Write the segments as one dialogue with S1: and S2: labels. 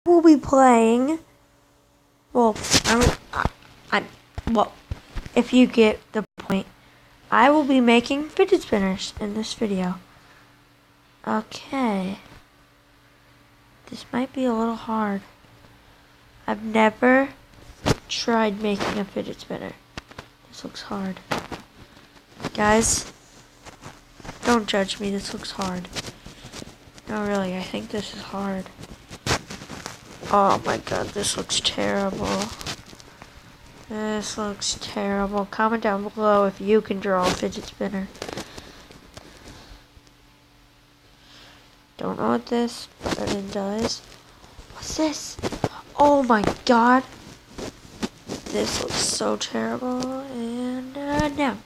S1: We'll be playing. Well, well, if you get the point, I will be making fidget spinners in this video. Okay. This might be a little hard. I've never tried making a fidget spinner. This looks hard. Guys, don't judge me. This looks hard. No, really, I think this is hard. Oh my god, this looks terrible. This looks terrible. Comment down below if you can draw a fidget spinner. Don't know what this button does. What's this? Oh my god. This looks so terrible. And now.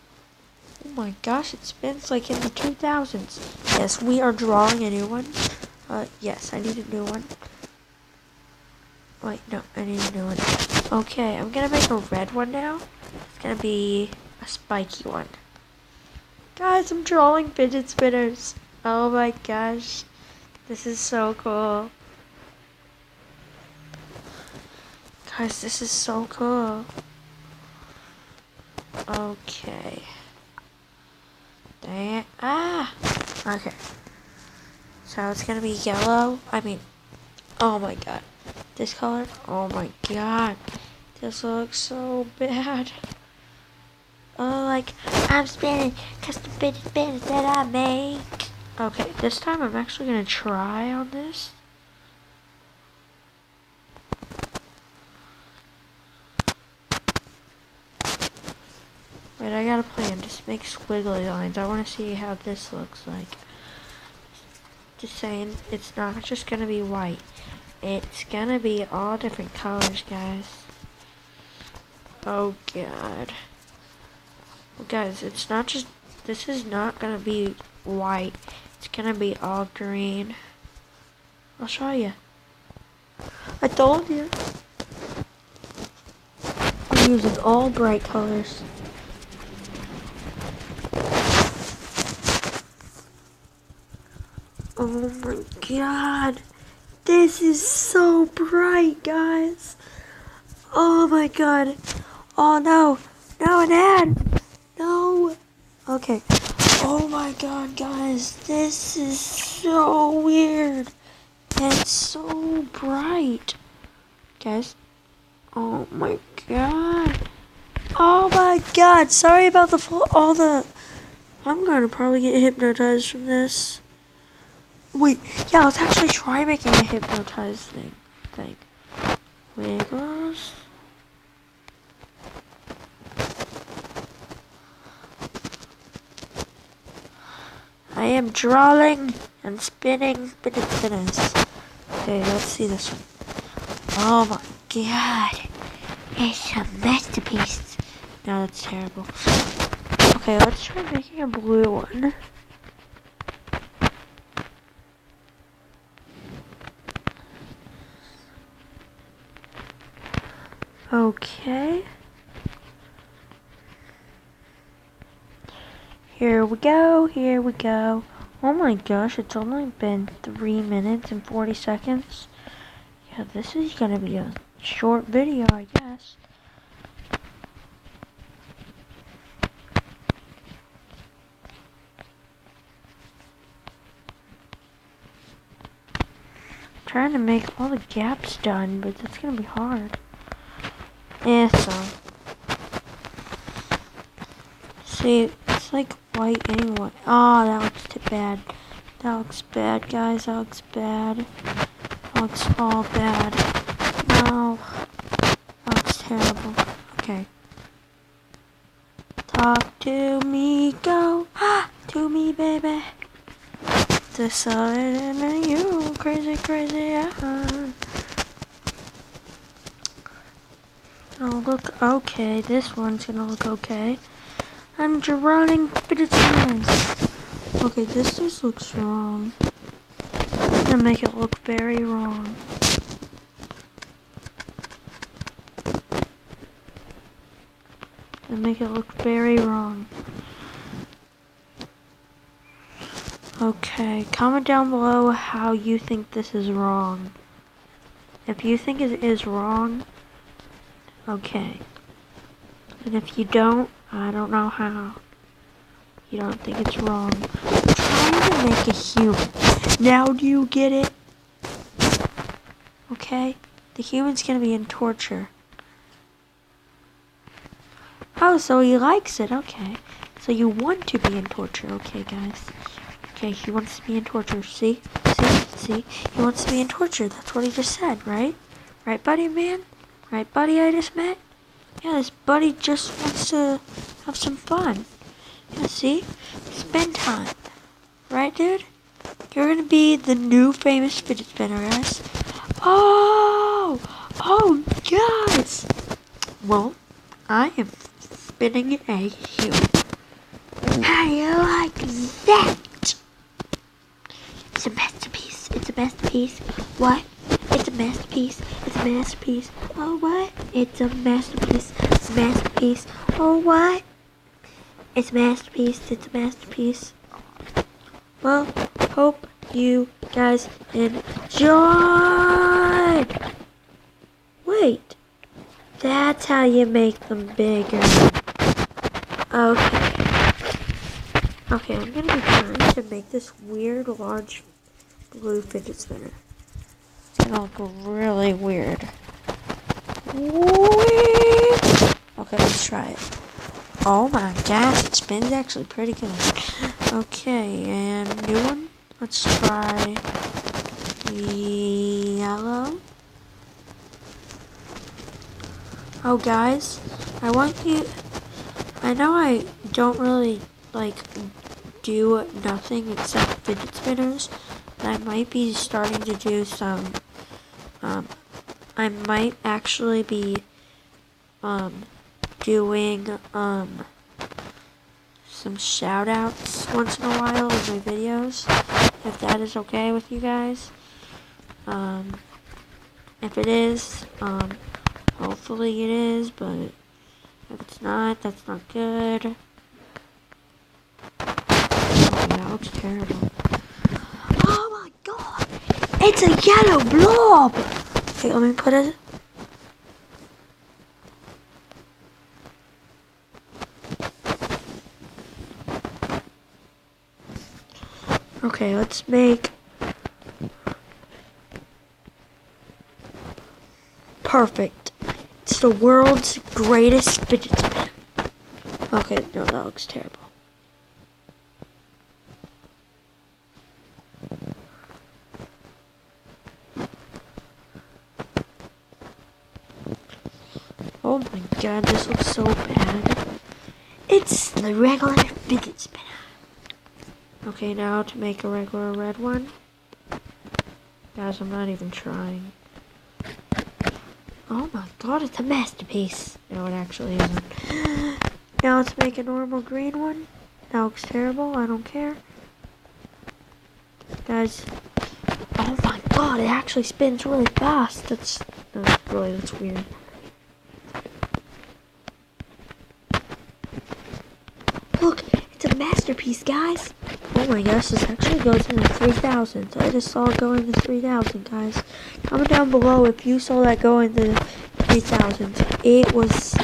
S1: Oh my gosh, it spins like in the 2000s. Yes, we are drawing a new one. Yes, I need a new one. Wait, no, I need a new one. Okay, I'm gonna make a red one now. It's gonna be a spiky one. Guys, I'm drawing fidget spinners. Oh my gosh. This is so cool. Guys, this is so cool. Okay. Dang it. Ah! Okay. So it's gonna be yellow. Oh my god. This color? Oh my god. This looks so bad. Oh, like, I'm spinning custom fidget spinners that I make. Okay, this time I'm actually gonna try on this. Wait, I got a plan. Just make squiggly lines. I want to see how this looks like. Just saying, it's not just gonna be white. It's gonna be all different colors, guys. Oh god. Well, guys, it's not just, this is not gonna be white. It's gonna be all green. I'll show you. I told you. I'm using all bright colors. Oh my god. This is so bright, guys. Oh my god. Oh no. No, an ad. No. Okay. Oh my god, guys. This is so weird. And it's so bright. Guys. Oh my god. Oh my god. Sorry about I'm gonna probably get hypnotized from this. Wait, yeah, let's actually try making a hypnotized thing. Wiggles. I am drawing and spinning fidget spinners. Okay, let's see this one. Oh my god. It's a masterpiece. No, that's terrible. Okay, let's try making a blue one. Okay. Here we go, here we go. Oh my gosh, it's only been 3 minutes and 40 seconds. Yeah, this is gonna be a short video, I guess. I'm trying to make all the gaps done, but that's gonna be hard. Yeah, so. See, it's like white anyway. Oh, that looks too bad. That looks bad, guys. That looks bad. That looks all bad. No. That looks terrible. Okay. Talk to me, go. To me, baby. Decided on you, crazy, crazy. Oh, look okay. This one's gonna look okay. I'm drawing fidget spinners. Okay, this just looks wrong. I'm gonna make it look very wrong. And make it look very wrong. Okay, comment down below how you think this is wrong. If you think it is wrong, okay. And if you don't, I don't know how. You don't think it's wrong. I'm trying to make a human. Now do you get it? Okay? The human's gonna be in torture. Oh, so he likes it, okay. So you want to be in torture, okay guys. Okay, he wants to be in torture, see? See? He wants to be in torture, that's what he just said, right? Right, buddy, man? Right, buddy I just met? Yeah, this buddy just wants to have some fun. Yeah, see? Spend time. Right, dude? You're gonna be the new famous fidget spinner, guys. Oh! Oh, guys! Well, I am spinning a human. How do you like that? It's a masterpiece. It's a masterpiece. What? It's a masterpiece. It's a masterpiece. Oh, what? It's a masterpiece. It's a masterpiece. Oh, what? It's a masterpiece. It's a masterpiece. Well, hope you guys enjoy. Wait. That's how you make them bigger. Okay. Okay, I'm gonna be trying to make this weird large blue fidget spinner. It's gonna look really weird. Okay, let's try it. Oh my gosh, it spins actually pretty good. Okay, and new one. Let's try yellow. Oh guys, I know I don't really do nothing except fidget spinners, but I might be starting to do some, I might actually be, doing, some shout outs once in a while in my videos, if that is okay with you guys. If it is, hopefully it is, but if it's not, that's not good. Oh, that looks terrible. Oh my god! It's a yellow blob! Okay, let me put it. Okay, let's make... Perfect. It's the world's greatest fidget spinner. Okay, no, that looks terrible. Oh my god, this looks so bad. It's the regular fidget spinner. Okay, now to make a regular red one. Guys, I'm not even trying. Oh my god, it's a masterpiece. No, it actually isn't. Now let's make a normal green one. That looks terrible, I don't care. Guys, oh my god, it actually spins really fast. That's weird. Look, it's a masterpiece, guys. Oh my gosh, this actually goes into 3,000. I just saw it go into 3,000, guys. Comment down below if you saw that go into 3,000. It was...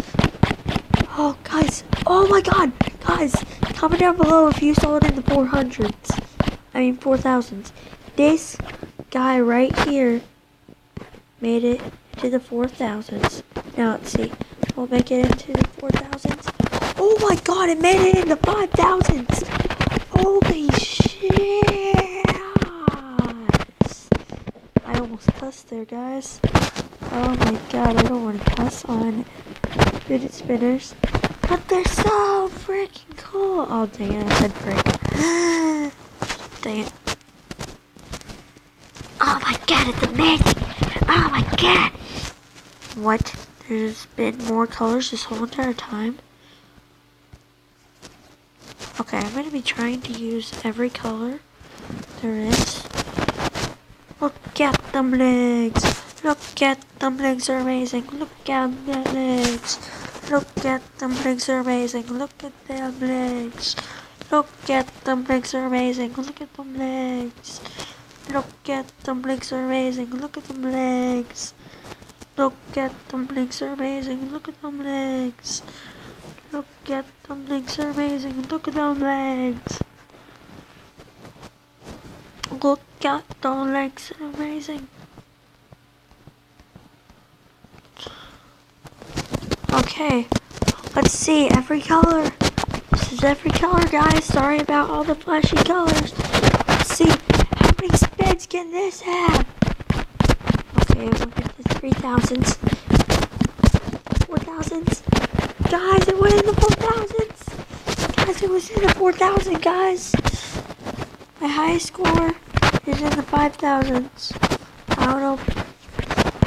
S1: Oh, guys. Oh my god. Guys, comment down below if you saw it in the 400s. I mean 4,000s. This guy right here made it to the 4,000s. Now let's see. We'll make it into the 4,000s. Oh my god, it made it into 5,000s. Holy shit! I almost cussed there, guys. Oh my god, I don't want to cuss on fidget spinners. But they're so freaking cool. Oh dang it, I said frick. Dang it. Oh my god, it's amazing! Oh my god! What? There's been more colors this whole entire time? Okay, I'm going to be trying to use every color there is. Look at them legs. Look at them legs are amazing. Look at the legs. Look at them legs are amazing. Look at them legs. Look at them legs are amazing. Look at them legs. Look at them legs are amazing. Look at them legs. Look at them legs are amazing. Look at them legs. Look at them legs are amazing. Look at them legs. Look at them legs are amazing. Okay, let's see every color. This is every color, guys. Sorry about all the flashy colors. Let's see how many spins can this have. Okay, look at the 3,000s. 4,000s. Guys, it went in the 4,000s. Guys, it was in the 4,000, guys. My highest score is in the 5,000s. I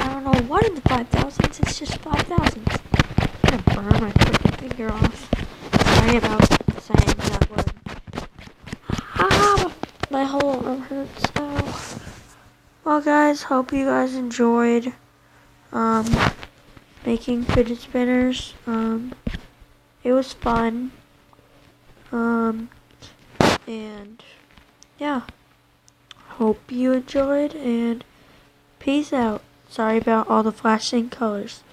S1: don't know what in the 5,000s. It's just 5,000s. I'm gonna burn my freaking finger off. Sorry about saying that word. Ah, my whole arm hurts now. Well, guys, hope you guys enjoyed making fidget spinners. It was fun. And yeah, hope you enjoyed, and peace out. Sorry about all the flashing colors.